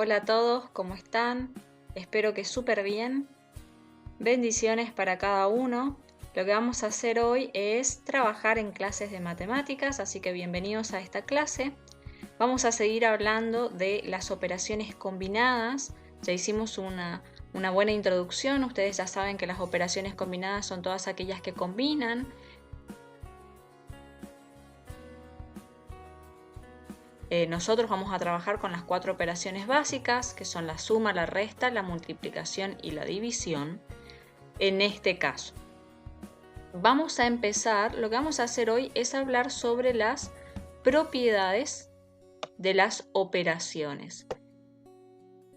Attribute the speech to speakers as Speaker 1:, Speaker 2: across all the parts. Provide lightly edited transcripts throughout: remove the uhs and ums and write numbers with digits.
Speaker 1: Hola a todos, ¿cómo están? Espero que súper bien. Bendiciones para cada uno. Lo que vamos a hacer hoy es trabajar en clases de matemáticas, así que bienvenidos a esta clase. Vamos a seguir hablando de las operaciones combinadas. Ya hicimos una buena introducción. Ustedes ya saben que las operaciones combinadas son todas aquellas que combinan. Nosotros vamos a trabajar con las 4 operaciones básicas, que son la suma, la resta, la multiplicación y la división. En este caso, vamos a empezar, lo que vamos a hacer hoy es hablar sobre las propiedades de las operaciones.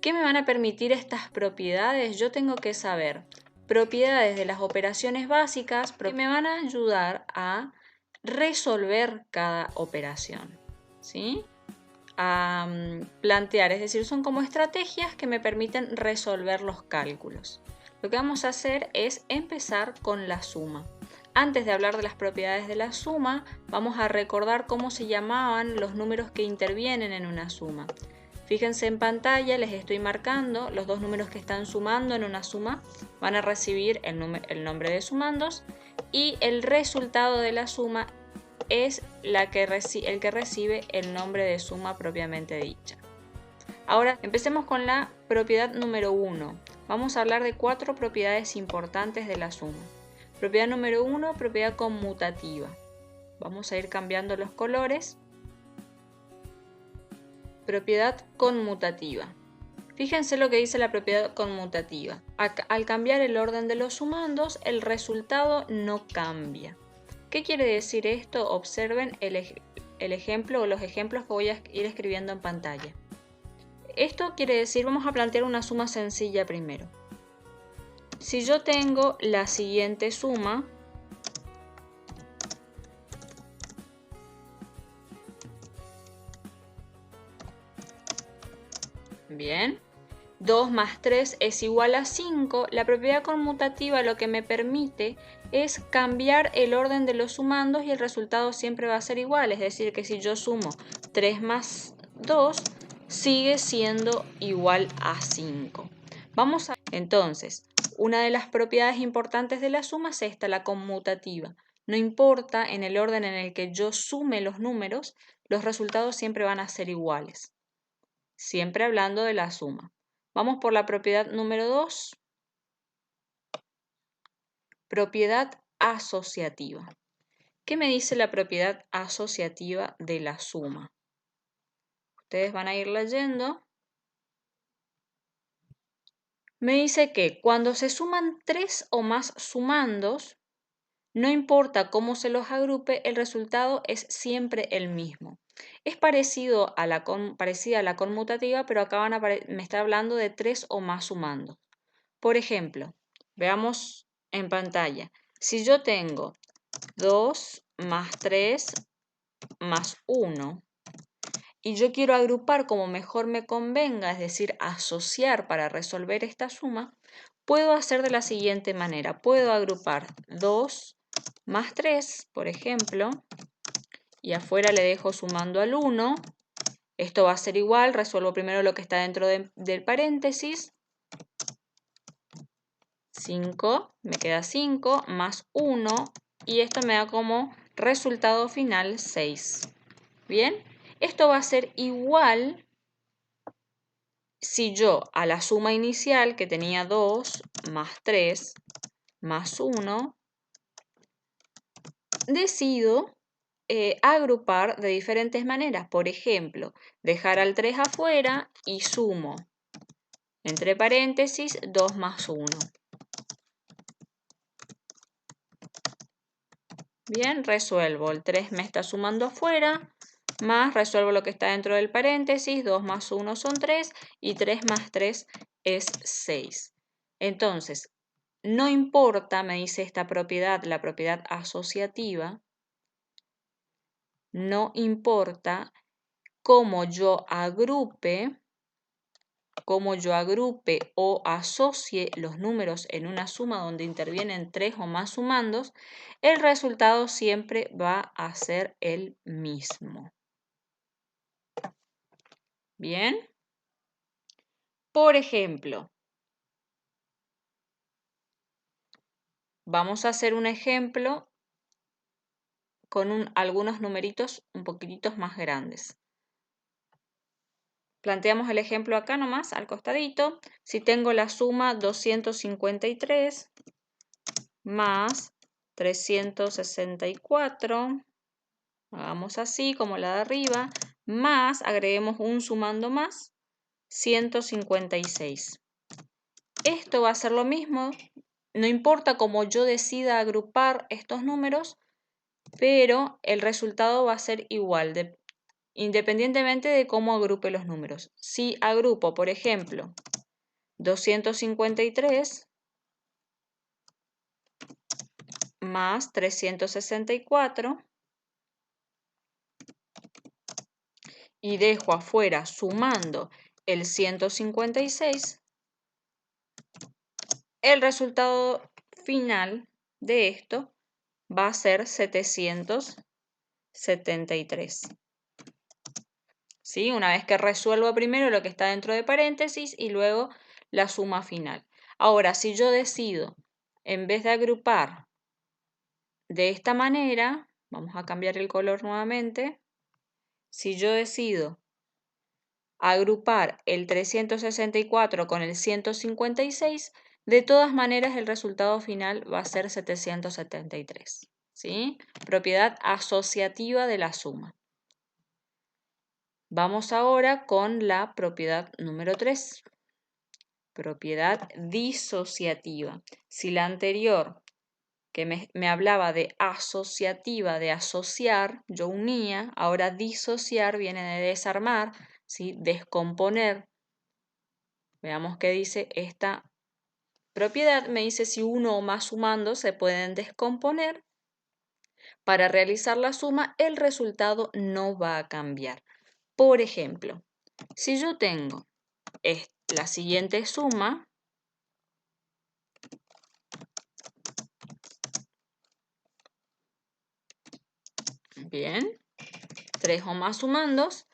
Speaker 1: ¿Qué me van a permitir estas propiedades? Yo tengo que saber propiedades de las operaciones básicas que me van a ayudar a resolver cada operación, ¿sí? A plantear, es decir, son como estrategias que me permiten resolver los cálculos. Lo que vamos a hacer es empezar con la suma. Antes de hablar de las propiedades de la suma, vamos a recordar cómo se llamaban los números que intervienen en una suma. Fíjense en pantalla, les estoy marcando los dos números que están sumando en una suma, van a recibir el nombre de sumandos y el resultado de la suma es el que recibe el nombre de suma propiamente dicha. Ahora empecemos con la propiedad número 1. Vamos a hablar de 4 propiedades importantes de la suma. Propiedad número 1, propiedad conmutativa. Vamos a ir cambiando los colores. Propiedad conmutativa. Fíjense lo que dice la propiedad conmutativa. Al cambiar el orden de los sumandos, el resultado no cambia. ¿Qué quiere decir esto? Observen el ejemplo o los ejemplos que voy a ir escribiendo en pantalla. Esto quiere decir, vamos a plantear una suma sencilla primero. Si yo tengo la siguiente suma, bien, 2 más 3 es igual a 5, la propiedad conmutativa lo que me permite es cambiar el orden de los sumandos y el resultado siempre va a ser igual, es decir, que si yo sumo 3 más 2, sigue siendo igual a 5. Entonces, una de las propiedades importantes de la suma es esta, la conmutativa. No importa en el orden en el que yo sume los números, los resultados siempre van a ser iguales. Siempre hablando de la suma. Vamos por la propiedad número 2. Propiedad asociativa. ¿Qué me dice la propiedad asociativa de la suma? Ustedes van a ir leyendo. Me dice que cuando se suman 3 o más sumandos, no importa cómo se los agrupe, el resultado es siempre el mismo. Es parecida a la conmutativa, pero acá me está hablando de 3 o más sumandos. Por ejemplo, veamos en pantalla. Si yo tengo 2 más 3 más 1 y yo quiero agrupar como mejor me convenga, es decir, asociar para resolver esta suma, puedo hacer de la siguiente manera. Puedo agrupar 2 más 3, por ejemplo, y afuera le dejo sumando al 1. Esto va a ser igual, resuelvo primero lo que está dentro del paréntesis. 5, me queda 5 más 1 y esto me da como resultado final 6. Bien, esto va a ser igual si yo a la suma inicial que tenía 2 más 3 más 1 decido agrupar de diferentes maneras. Por ejemplo, dejar al 3 afuera y sumo entre paréntesis 2 más 1. Bien, resuelvo. El 3 me está sumando afuera, más resuelvo lo que está dentro del paréntesis. 2 más 1 son 3 y 3 más 3 es 6. Entonces, no importa, me dice esta propiedad, la propiedad asociativa, no importa cómo yo agrupe o asocie los números en una suma donde intervienen 3 o más sumandos, el resultado siempre va a ser el mismo. Bien. Por ejemplo, vamos a hacer un ejemplo con algunos numeritos un poquititos más grandes. Planteamos el ejemplo acá nomás, al costadito. Si tengo la suma 253 más 364, hagamos así como la de arriba, más, agreguemos un sumando más, 156. Esto va a ser lo mismo, no importa cómo yo decida agrupar estos números, pero el resultado va a ser igual, independientemente de cómo agrupe los números. Si agrupo, por ejemplo, 253 más 364 y dejo afuera sumando el 156, el resultado final de esto va a ser 773. ¿Sí? Una vez que resuelvo primero lo que está dentro de paréntesis y luego la suma final. Ahora, si yo decido, en vez de agrupar de esta manera, vamos a cambiar el color nuevamente, si yo decido agrupar el 364 con el 156, de todas maneras el resultado final va a ser 773. ¿Sí? Propiedad asociativa de la suma. Vamos ahora con la propiedad número 3. Propiedad disociativa. Si la anterior, que me hablaba de asociativa, de asociar, yo unía, ahora disociar viene de desarmar, ¿sí? Descomponer. Veamos qué dice esta propiedad. Me dice si uno o más sumandos se pueden descomponer. Para realizar la suma, el resultado no va a cambiar. Por ejemplo, si yo tengo la siguiente suma, bien, 3 o más sumandos,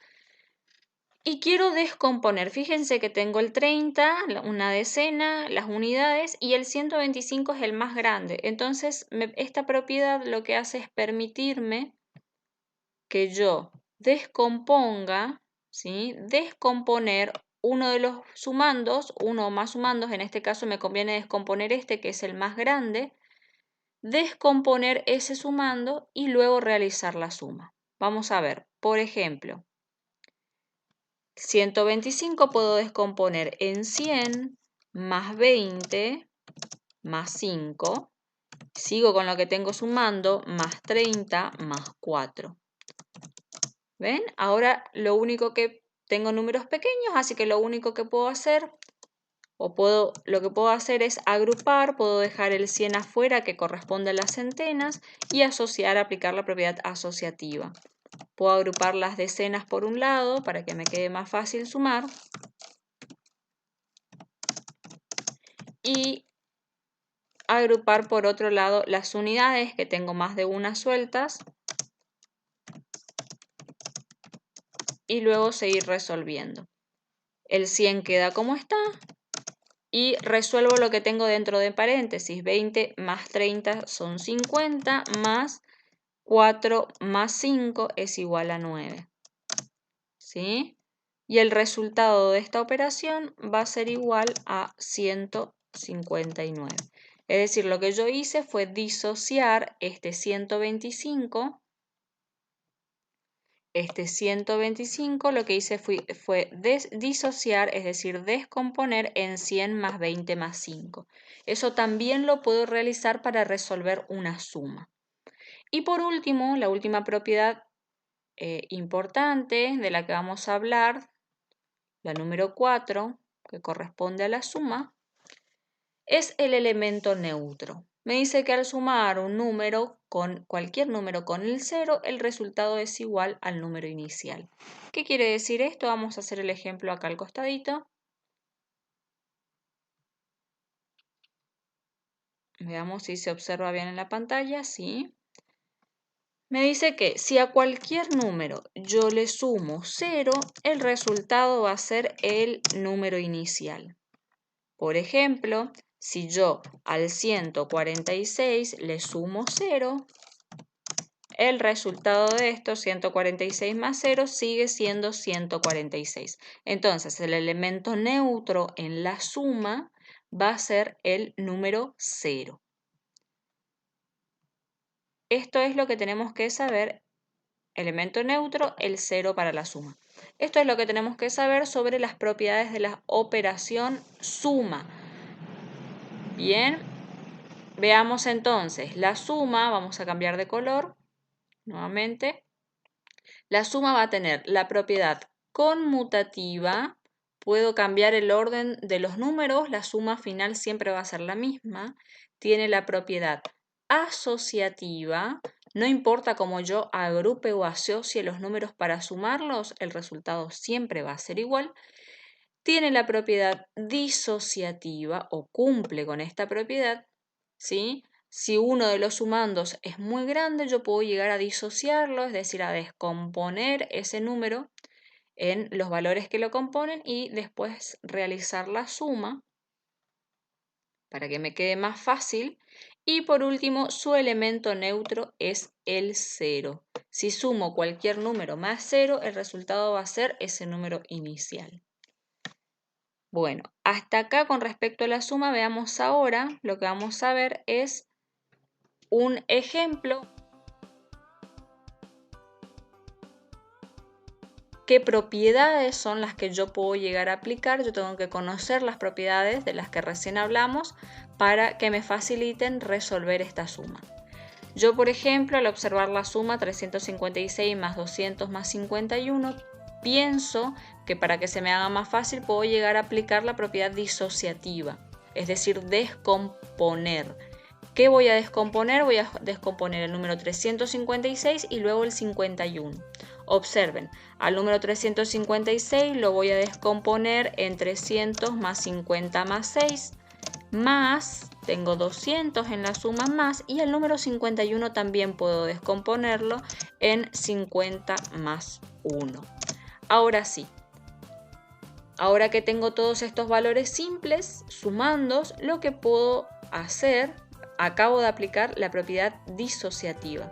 Speaker 1: y quiero descomponer. Fíjense que tengo el 30, una decena, las unidades, y el 125 es el más grande. Entonces, esta propiedad lo que hace es permitirme que yo descomponga, ¿sí? Descomponer uno de los sumandos, uno o más sumandos, en este caso me conviene descomponer este que es el más grande, descomponer ese sumando y luego realizar la suma. Vamos a ver, por ejemplo, 125 puedo descomponer en 100 más 20 más 5. Sigo con lo que tengo sumando, más 30 más 4. ¿Ven? Ahora lo único que tengo números pequeños, así que lo único que puedo hacer, lo que puedo hacer es agrupar, puedo dejar el 100 afuera que corresponde a las centenas y asociar, aplicar la propiedad asociativa. Puedo agrupar las decenas por un lado para que me quede más fácil sumar. Y agrupar por otro lado las unidades, que tengo más de una sueltas. Y luego seguir resolviendo. El 100 queda como está. Y resuelvo lo que tengo dentro de paréntesis. 20 más 30 son 50, más 4 más 5 es igual a 9. ¿Sí? Y el resultado de esta operación va a ser igual a 159. Es decir, lo que yo hice fue disociar este 125. Este 125 lo que hice fue disociar, es decir, descomponer en 100 más 20 más 5. Eso también lo puedo realizar para resolver una suma. Y por último, la última propiedad importante de la que vamos a hablar, la número 4, que corresponde a la suma, es el elemento neutro. Me dice que al sumar un número con cualquier número con el 0, el resultado es igual al número inicial. ¿Qué quiere decir esto? Vamos a hacer el ejemplo acá al costadito. Veamos si se observa bien en la pantalla. Sí. Me dice que si a cualquier número yo le sumo 0, el resultado va a ser el número inicial. Por ejemplo, si yo al 146 le sumo 0, el resultado de esto, 146 más 0, sigue siendo 146. Entonces, el elemento neutro en la suma va a ser el número 0. Esto es lo que tenemos que saber, elemento neutro, el 0 para la suma. Esto es lo que tenemos que saber sobre las propiedades de la operación suma. Bien, veamos entonces la suma, vamos a cambiar de color nuevamente. La suma va a tener la propiedad conmutativa, puedo cambiar el orden de los números, la suma final siempre va a ser la misma. Tiene la propiedad asociativa, no importa cómo yo agrupe o asocie los números para sumarlos, el resultado siempre va a ser igual. Tiene la propiedad disociativa o cumple con esta propiedad, ¿sí? Si uno de los sumandos es muy grande, yo puedo llegar a disociarlo, es decir, a descomponer ese número en los valores que lo componen y después realizar la suma para que me quede más fácil. Y por último, su elemento neutro es el 0. Si sumo cualquier número más 0, el resultado va a ser ese número inicial. Bueno, hasta acá con respecto a la suma, veamos ahora, lo que vamos a ver es un ejemplo. ¿Qué propiedades son las que yo puedo llegar a aplicar? Yo tengo que conocer las propiedades de las que recién hablamos para que me faciliten resolver esta suma. Yo, por ejemplo, al observar la suma 356 más 200 más 51, pienso que para que se me haga más fácil puedo llegar a aplicar la propiedad disociativa, es decir, descomponer. ¿Qué voy a descomponer? Voy a descomponer el número 356 y luego el 51. Observen, al número 356 lo voy a descomponer en 300 más 50 más 6, más, tengo 200 en la suma más, y el número 51 también puedo descomponerlo en 50 más 1. Ahora sí, ahora que tengo todos estos valores simples, sumandos, lo que puedo hacer, acabo de aplicar la propiedad disociativa.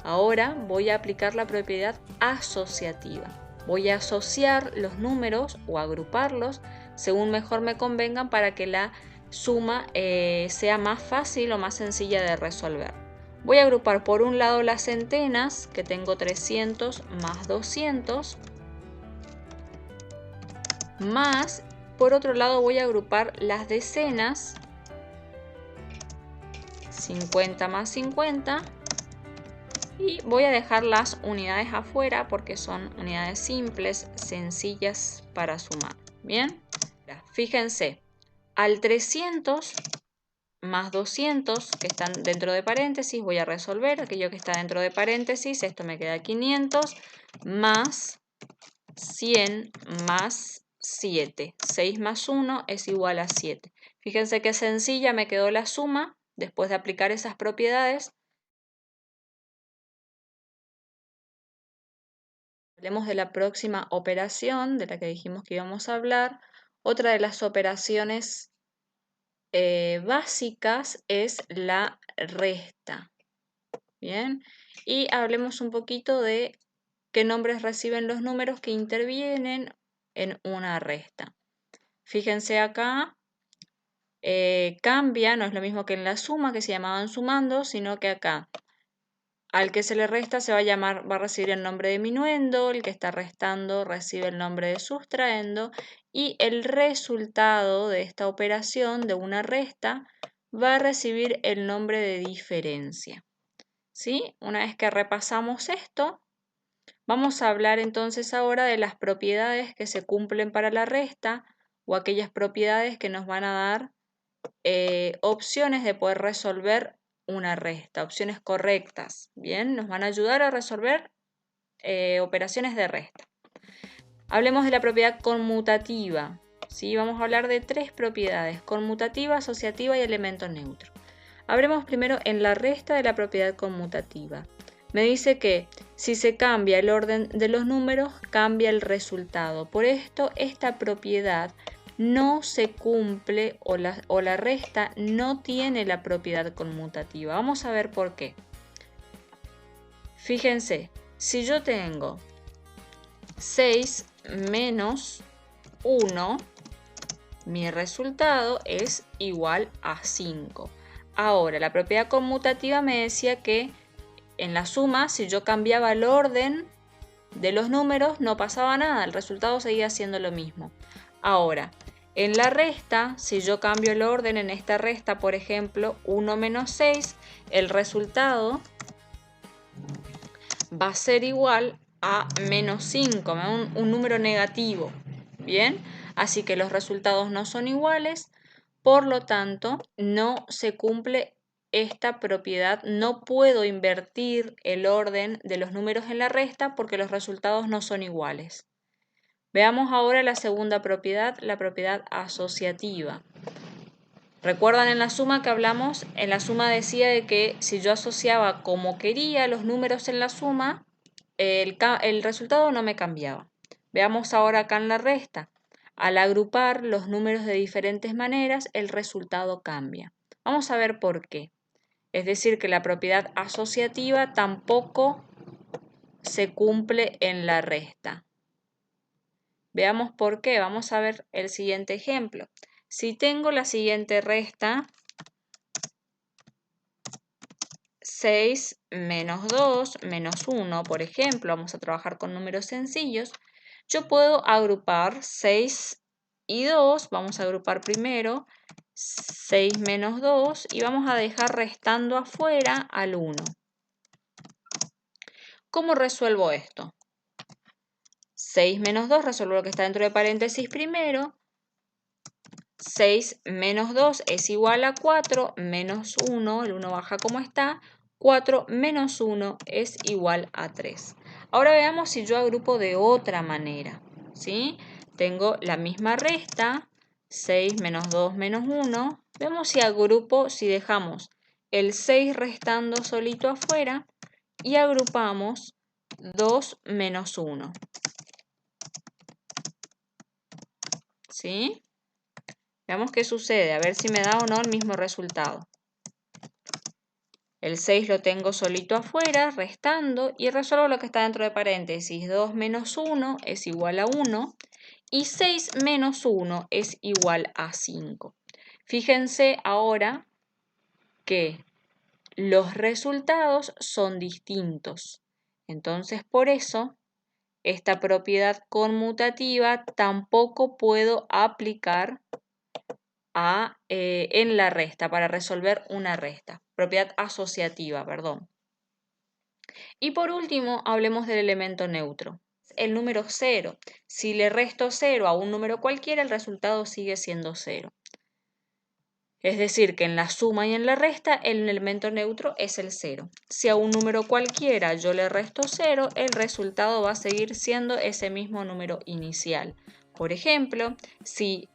Speaker 1: Ahora voy a aplicar la propiedad asociativa. Voy a asociar los números o agruparlos según mejor me convengan para que la suma sea más fácil o más sencilla de resolver. Voy a agrupar por un lado las centenas, que tengo 300 más 200, más, por otro lado voy a agrupar las decenas, 50 más 50, y voy a dejar las unidades afuera porque son unidades simples, sencillas para sumar. Bien, fíjense, al 300 más 200 que están dentro de paréntesis, voy a resolver aquello que está dentro de paréntesis, esto me queda 500 más 100 más 7. 6 más 1 es igual a 7. Fíjense qué sencilla me quedó la suma después de aplicar esas propiedades. Hablemos de la próxima operación de la que dijimos que íbamos a hablar. Otra de las operaciones básicas es la resta. Bien, y hablemos un poquito de qué nombres reciben los números que intervienen en una resta. Fíjense acá, cambia, no es lo mismo que en la suma, que se llamaban sumando, sino que acá al que se le resta se va a recibir el nombre de minuendo, el que está restando recibe el nombre de sustraendo y el resultado de esta operación de una resta va a recibir el nombre de diferencia. ¿Sí? Una vez que repasamos esto, vamos a hablar entonces ahora de las propiedades que se cumplen para la resta o aquellas propiedades que nos van a dar opciones de poder resolver una resta, opciones correctas. Bien, nos van a ayudar a resolver operaciones de resta. Hablemos de la propiedad conmutativa. ¿Sí? Vamos a hablar de tres propiedades: conmutativa, asociativa y elemento neutro. Hablemos primero en la resta de la propiedad conmutativa. me dice que si se cambia el orden de los números, cambia el resultado. Por esto, esta propiedad no se cumple o la resta no tiene la propiedad conmutativa. Vamos a ver por qué. Fíjense, si yo tengo 6 menos 1, mi resultado es igual a 5. Ahora, la propiedad conmutativa me decía que en la suma, si yo cambiaba el orden de los números, no pasaba nada, el resultado seguía siendo lo mismo. Ahora, en la resta, si yo cambio el orden en esta resta, por ejemplo, 1 menos 6, el resultado va a ser igual a menos 5, un número negativo. Bien, así que los resultados no son iguales, por lo tanto, no se cumple esta propiedad. No puedo invertir el orden de los números en la resta porque los resultados no son iguales. Veamos ahora la segunda propiedad, la propiedad asociativa. ¿Recuerdan en la suma que hablamos? En la suma decía de que si yo asociaba como quería los números en la suma, el resultado no me cambiaba. Veamos ahora acá en la resta. Al agrupar los números de diferentes maneras, el resultado cambia. Vamos a ver por qué. Es decir, que la propiedad asociativa tampoco se cumple en la resta. Veamos por qué. Vamos a ver el siguiente ejemplo. Si tengo la siguiente resta, 6 menos 2 menos 1, por ejemplo, vamos a trabajar con números sencillos, yo puedo agrupar 6 y 2, vamos a agrupar primero 6 menos 2 y vamos a dejar restando afuera al 1. ¿Cómo resuelvo esto? 6 menos 2, resuelvo lo que está dentro de paréntesis primero. 6 menos 2 es igual a 4 menos 1, el 1 baja como está, 4 menos 1 es igual a 3. Ahora veamos si yo agrupo de otra manera, ¿sí? Tengo la misma resta, 6 menos 2 menos 1. Vemos si agrupo, si dejamos el 6 restando solito afuera y agrupamos 2 menos 1. ¿Sí? Veamos qué sucede, a ver si me da o no el mismo resultado. El 6 lo tengo solito afuera, restando, y resuelvo lo que está dentro de paréntesis. 2 menos 1 es igual a 1 y 6 menos 1 es igual a 5. Fíjense ahora que los resultados son distintos. Entonces, por eso, esta propiedad conmutativa tampoco puedo aplicar en la resta, para resolver una resta. Propiedad asociativa, perdón. Y por último, hablemos del elemento neutro. El número 0. Si le resto 0 a un número cualquiera, el resultado sigue siendo 0. Es decir, que en la suma y en la resta, el elemento neutro es el 0. Si a un número cualquiera yo le resto 0, el resultado va a seguir siendo ese mismo número inicial. Por ejemplo, si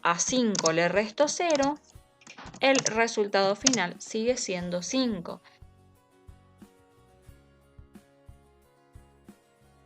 Speaker 1: a 5 le resto 0, el resultado final sigue siendo 5.